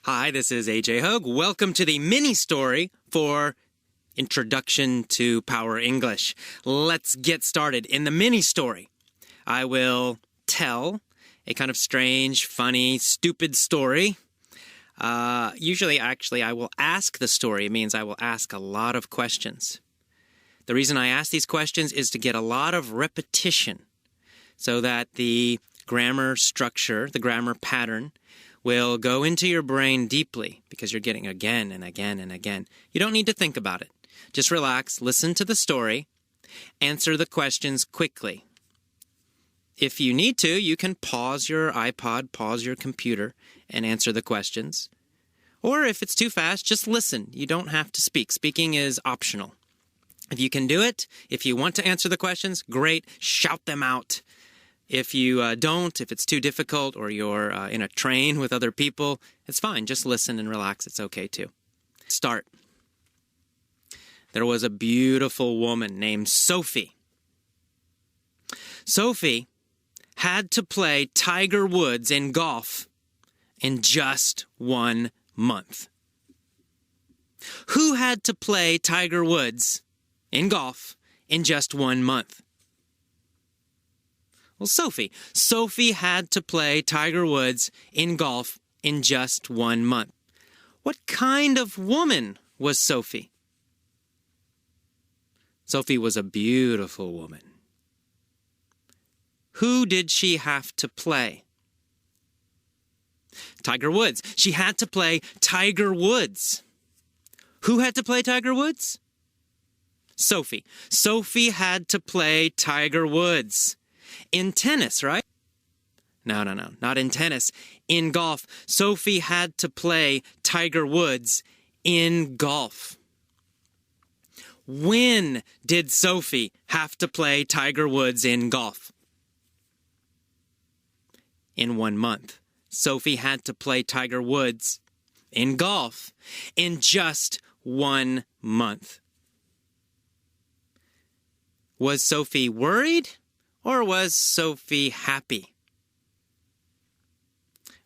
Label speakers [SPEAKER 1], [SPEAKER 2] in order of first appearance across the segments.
[SPEAKER 1] Hi, this is AJ Hogue. Welcome to the mini story for Introduction to Power English. Let's get started. In the mini story, I will tell a kind of strange, funny, stupid story. Usually, I will ask the story. It means I will ask a lot of questions. The reason I ask these questions is to get a lot of repetition so that the grammar structure, the grammar pattern, will go into your brain deeply because you're getting again and again and again. You don't need to think about it. Just relax, listen to the story, answer the questions quickly. If you need to, you can pause your iPod, pause your computer, and answer the questions. Or if it's too fast, just listen. You don't have to speak. Speaking is optional. If you can do it, if you want to answer the questions, great, shout them out. If you don't, if it's too difficult or you're in a train with other people, it's fine. Just listen and relax. It's okay too. Start. There was a beautiful woman named Sophie. Sophie had to play Tiger Woods in golf in just 1 month. Who had to play Tiger Woods in golf in just 1 month? Well, Sophie. Sophie had to play Tiger Woods in golf in just 1 month. What kind of woman was Sophie? Sophie was a beautiful woman. Who did she have to play? Tiger Woods. She had to play Tiger Woods. Who had to play Tiger Woods? Sophie. Sophie had to play Tiger Woods. In tennis, right? No, not in tennis. In golf. Sophie had to play Tiger Woods in golf. When did Sophie have to play Tiger Woods in golf? In 1 month. Sophie had to play Tiger Woods in golf in just 1 month. Was Sophie worried? Or was Sophie happy?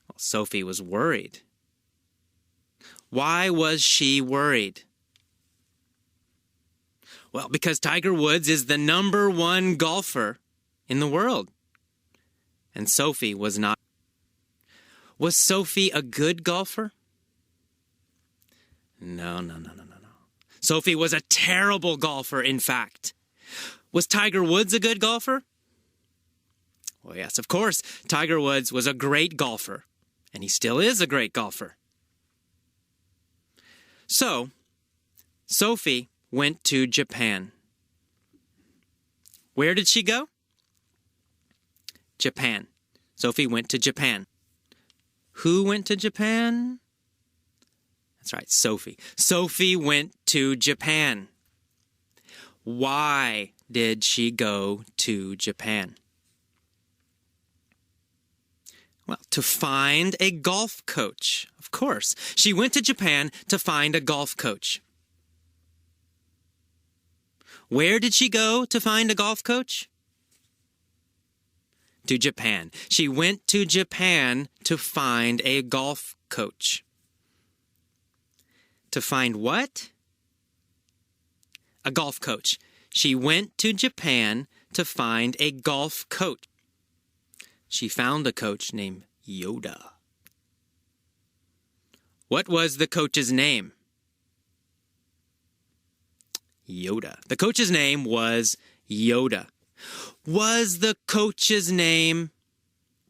[SPEAKER 1] Well, Sophie was worried. Why was she worried? Well, because Tiger Woods is the #1 golfer in the world. And Sophie was not. Was Sophie a good golfer? No. Sophie was a terrible golfer, in fact. Was Tiger Woods a good golfer? Well, yes, of course, Tiger Woods was a great golfer, and he still is a great golfer. So, Sophie went to Japan. Where did she go? Japan. Sophie went to Japan. Who went to Japan? That's right, Sophie. Sophie went to Japan. Why did she go to Japan? Well, to find a golf coach. Of course. She went to Japan to find a golf coach. Where did she go to find a golf coach? To Japan. She went to Japan to find a golf coach. To find what? A golf coach. She went to Japan to find a golf coach. She found a coach named Yoda. What was the coach's name? Yoda. The coach's name was Yoda. Was the coach's name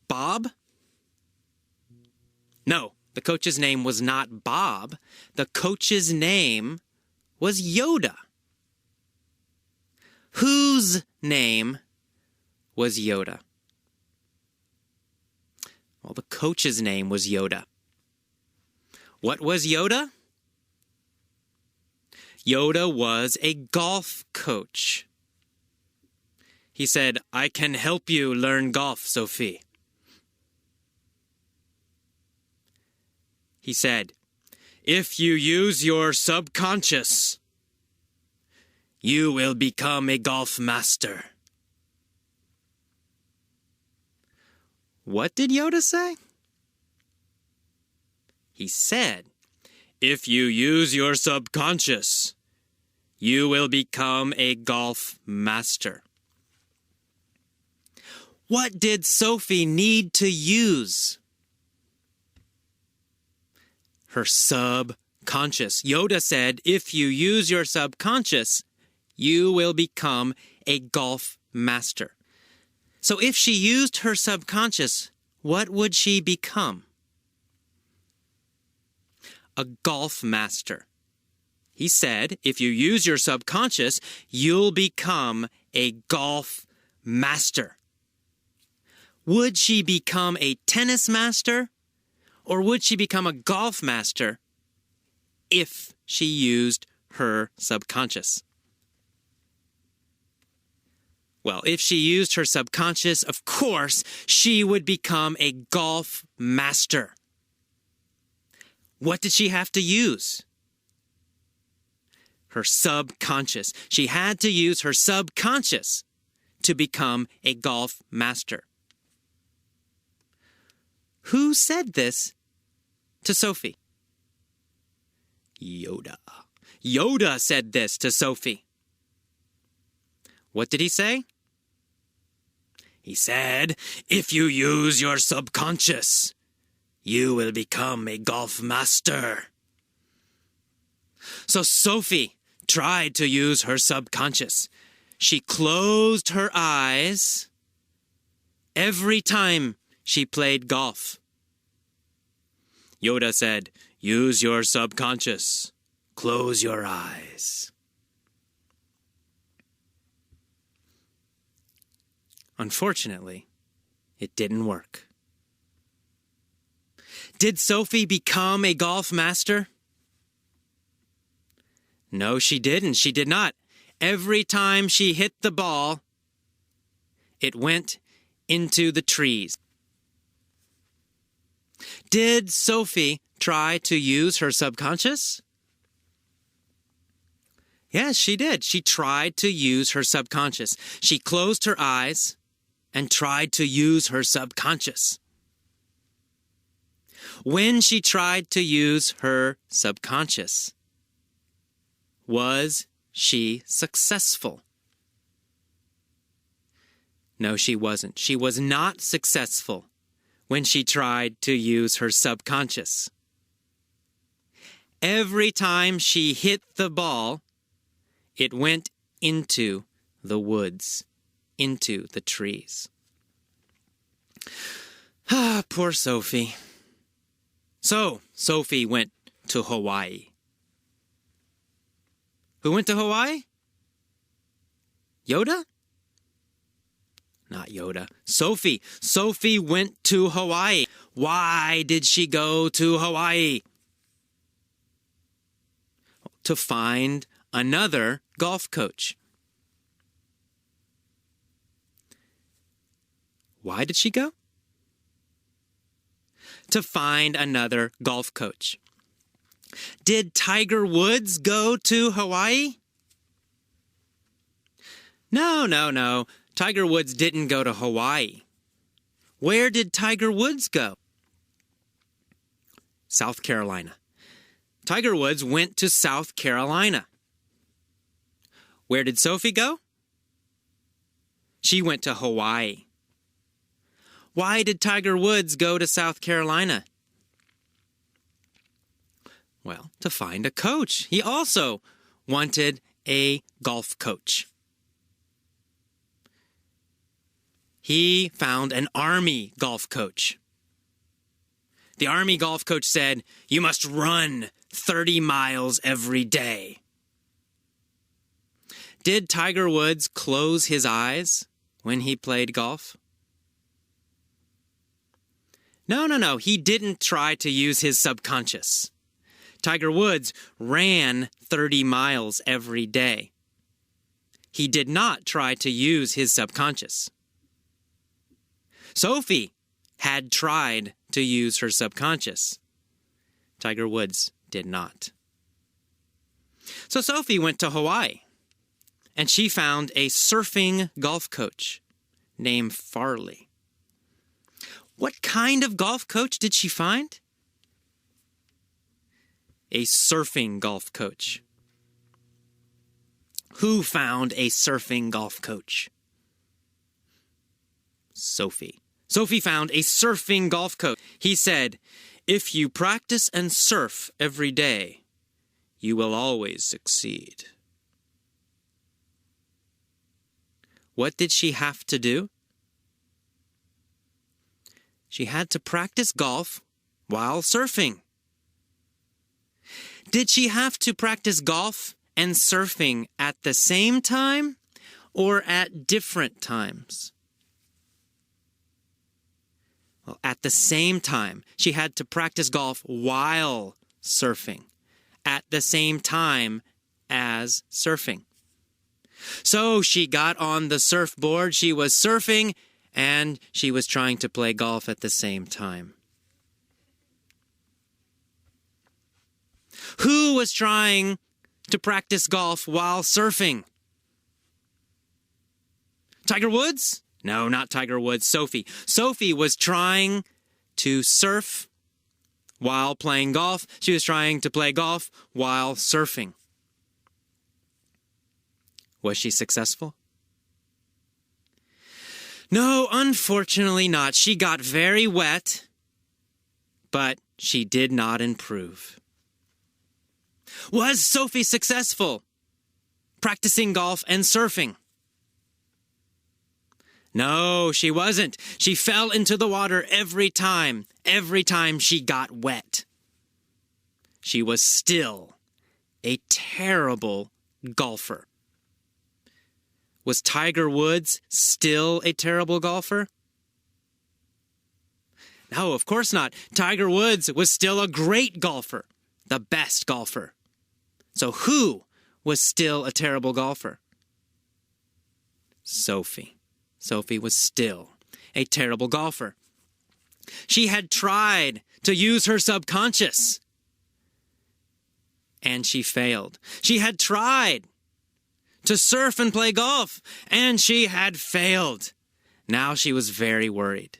[SPEAKER 1] Bob? No, the coach's name was not Bob. The coach's name was Yoda. Whose name was Yoda? Well, the coach's name was Yoda. What was Yoda? Yoda was a golf coach. He said, "I can help you learn golf, Sophie." He said, "If you use your subconscious, you will become a golf master." What did Yoda say? He said, "If you use your subconscious, you will become a golf master." What did Sophie need to use? Her subconscious. Yoda said, if you use your subconscious, you will become a golf master. So if she used her subconscious, what would she become? A golf master. He said, if you use your subconscious, you'll become a golf master. Would she become a tennis master? Or would she become a golf master if she used her subconscious? Well, if she used her subconscious, of course, she would become a golf master. What did she have to use? Her subconscious. She had to use her subconscious to become a golf master. Who said this to Sophie? Yoda. Yoda said this to Sophie. What did he say? He said, if you use your subconscious, you will become a golf master. So Sophie tried to use her subconscious. She closed her eyes every time she played golf. Yoda said, use your subconscious. Close your eyes. Unfortunately, it didn't work. Did Sophie become a golf master? No, she didn't. She did not. Every time she hit the ball, it went into the trees. Did Sophie try to use her subconscious? Yes, she did. She tried to use her subconscious. She closed her eyes and tried to use her subconscious. When she tried to use her subconscious, was she successful? No, she wasn't. She was not successful when she tried to use her subconscious. Every time she hit the ball, it went into the woods, into the trees. Ah, poor Sophie. So, Sophie went to Hawaii. Who went to Hawaii? Yoda? Not Yoda. Sophie. Sophie went to Hawaii. Why did she go to Hawaii? To find another golf coach. Why did she go? To find another golf coach. Did Tiger Woods go to Hawaii? No. Tiger Woods didn't go to Hawaii. Where did Tiger Woods go? South Carolina. Tiger Woods went to South Carolina. Where did Sophie go? She went to Hawaii. Why did Tiger Woods go to South Carolina? Well, to find a coach. He also wanted a golf coach. He found an Army golf coach. The Army golf coach said, you must run 30 miles every day. Did Tiger Woods close his eyes when he played golf? No. He didn't try to use his subconscious. Tiger Woods ran 30 miles every day. He did not try to use his subconscious. Sophie had tried to use her subconscious. Tiger Woods did not. So Sophie went to Hawaii, and she found a surfing golf coach named Farley. What kind of golf coach did she find? a surfing golf coach? Who found a surfing golf coach? Sophie. Sophie found a surfing golf coach. He said, "If you practice and surf every day, you will always succeed." What did she have to do? She had to practice golf while surfing. Did she have to practice golf and surfing at the same time or at different times? Well, at the same time. She had to practice golf while surfing at the same time as surfing. So she got on the surfboard, she was surfing, and she was trying to play golf at the same time. Who was trying to practice golf while surfing? Tiger Woods? No, not Tiger Woods. Sophie. Sophie was trying to surf while playing golf. She was trying to play golf while surfing. Was she successful? No, unfortunately not. She got very wet, but she did not improve. Was Sophie successful practicing golf and surfing? No, she wasn't. She fell into the water every time she got wet. She was still a terrible golfer. Was Tiger Woods still a terrible golfer? No, of course not. Tiger Woods was still a great golfer, the best golfer. So who was still a terrible golfer? Sophie. Sophie was still a terrible golfer. She had tried to use her subconscious, and she failed. She had tried to surf and play golf, and she had failed. Now she was very worried.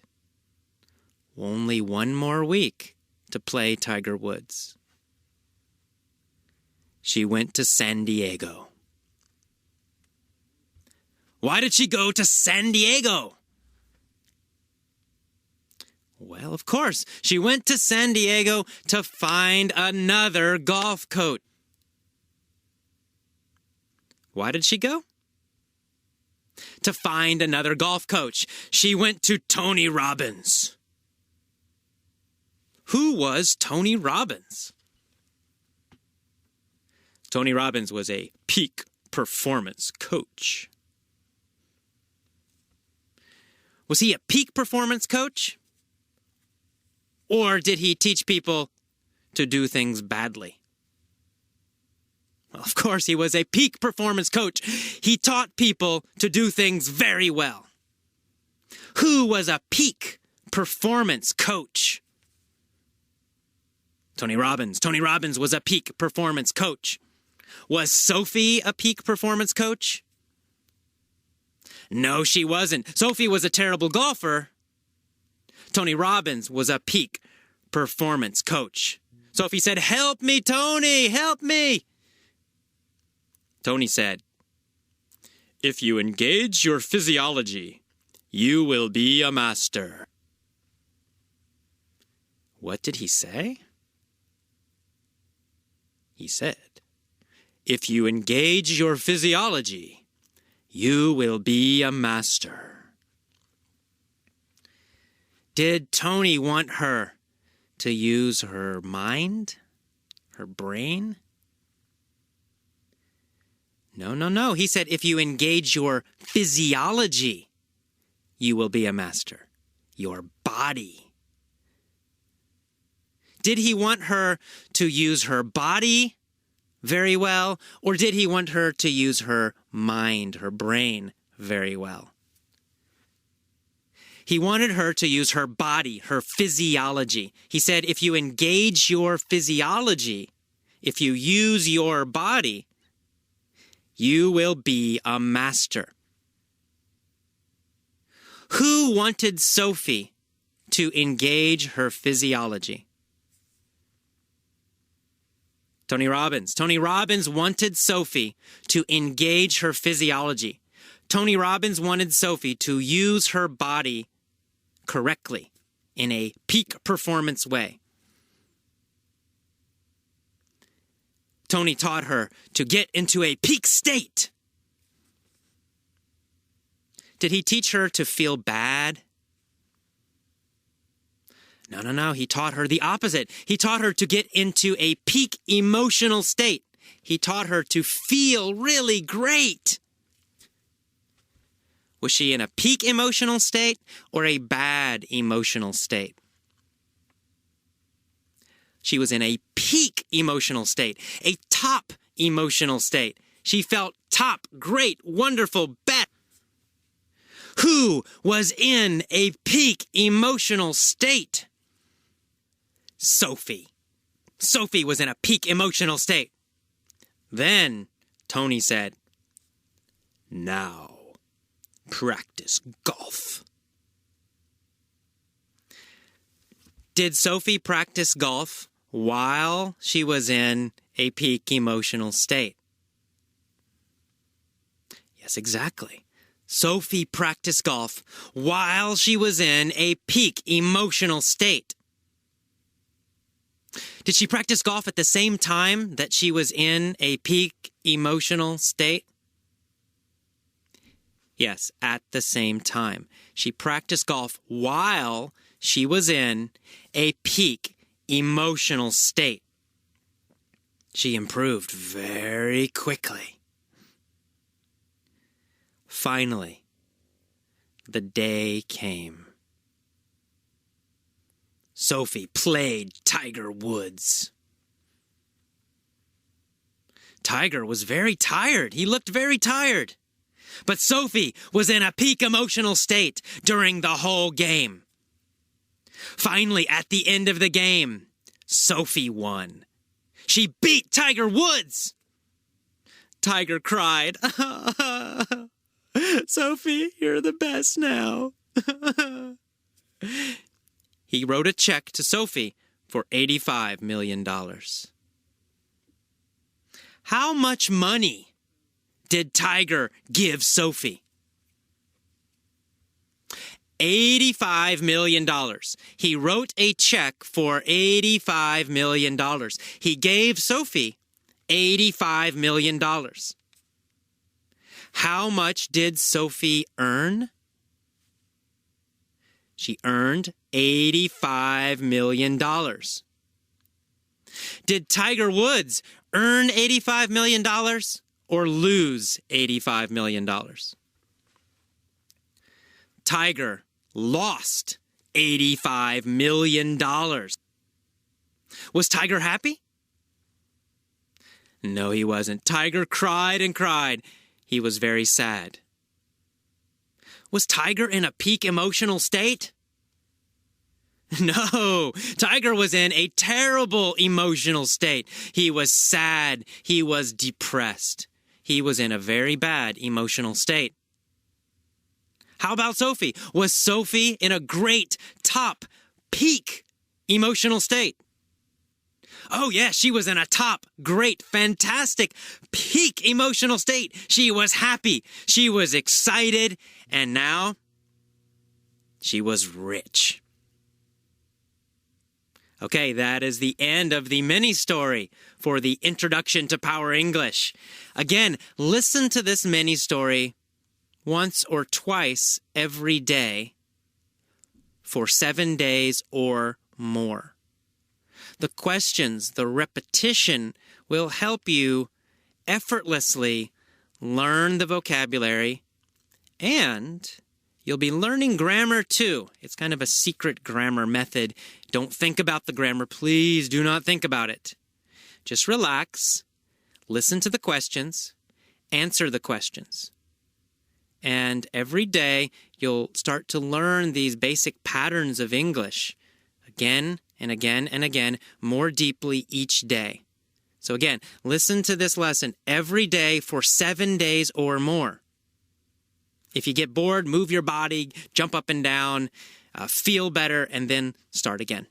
[SPEAKER 1] Only one more week to play Tiger Woods. She went to San Diego. Why did she go to San Diego? Well, of course, she went to San Diego to find another golf coach. Why did she go? To find another golf coach. She went to Tony Robbins. Who was Tony Robbins? Tony Robbins was a peak performance coach. Was he a peak performance coach? Or did he teach people to do things badly? Well, of course, he was a peak performance coach. He taught people to do things very well. Who was a peak performance coach? Tony Robbins. Tony Robbins was a peak performance coach. Was Sophie a peak performance coach? No, she wasn't. Sophie was a terrible golfer. Tony Robbins was a peak performance coach. Sophie said, "Help me, Tony, help me." Tony said, "If you engage your physiology, you will be a master." What did he say? He said, "If you engage your physiology, you will be a master." Did Tony want her to use her mind, her brain? No. He said, if you engage your physiology, you will be a master. Your body. Did he want her to use her body very well, or did he want her to use her mind, her brain, very well? He wanted her to use her body, her physiology. He said, if you engage your physiology, if you use your body, you will be a master. Who wanted Sophie to engage her physiology? Tony Robbins. Tony Robbins wanted Sophie to engage her physiology. Tony Robbins wanted Sophie to use her body correctly in a peak performance way. Tony taught her to get into a peak state. Did he teach her to feel bad? No. He taught her the opposite. He taught her to get into a peak emotional state. He taught her to feel really great. Was she in a peak emotional state or a bad emotional state? She was in a peak emotional state, a top emotional state. She felt top, great, wonderful, best. Who was in a peak emotional state? Sophie. Sophie was in a peak emotional state. Then Tony said, "Now, practice golf." Did Sophie practice golf while she was in a peak emotional state? Yes, exactly. Sophie practiced golf while she was in a peak emotional state. Did she practice golf at the same time that she was in a peak emotional state? Yes, at the same time. She practiced golf while she was in a peak emotional state. She improved very quickly. Finally, the day came. Sophie played Tiger Woods. Tiger was very tired. He looked very tired. But Sophie was in a peak emotional state during the whole game. Finally, at the end of the game, Sophie won. She beat Tiger Woods. Tiger cried, "Sophie, you're the best now." He wrote a check to Sophie for $85 million. How much money did Tiger give Sophie? $85 million. He wrote a check for $85 million. He gave Sophie $85 million. How much did Sophie earn? She earned $85 million. Did Tiger Woods earn $85 million or lose $85 million? Tiger lost $85 million. Was Tiger happy? No, he wasn't. Tiger cried and cried. He was very sad. Was Tiger in a peak emotional state? No, Tiger was in a terrible emotional state. He was sad. He was depressed. He was in a very bad emotional state. How about Sophie? Was Sophie in a great, top, peak emotional state? Oh, yes, she was in a top, great, fantastic, peak emotional state. She was happy. She was excited. And now, she was rich. Okay, that is the end of the mini story for the Introduction to Power English. Again, listen to this mini story once or twice every day for 7 days or more. The questions, the repetition will help you effortlessly learn the vocabulary, and you'll be learning grammar too. It's kind of a secret grammar method. Don't think about the grammar. Please do not think about it. Just relax, listen to the questions, answer the questions. And every day you'll start to learn these basic patterns of English again and again and again, more deeply each day. So again, listen to this lesson every day for 7 days or more. If you get bored, move your body, jump up and down, feel better, and then start again.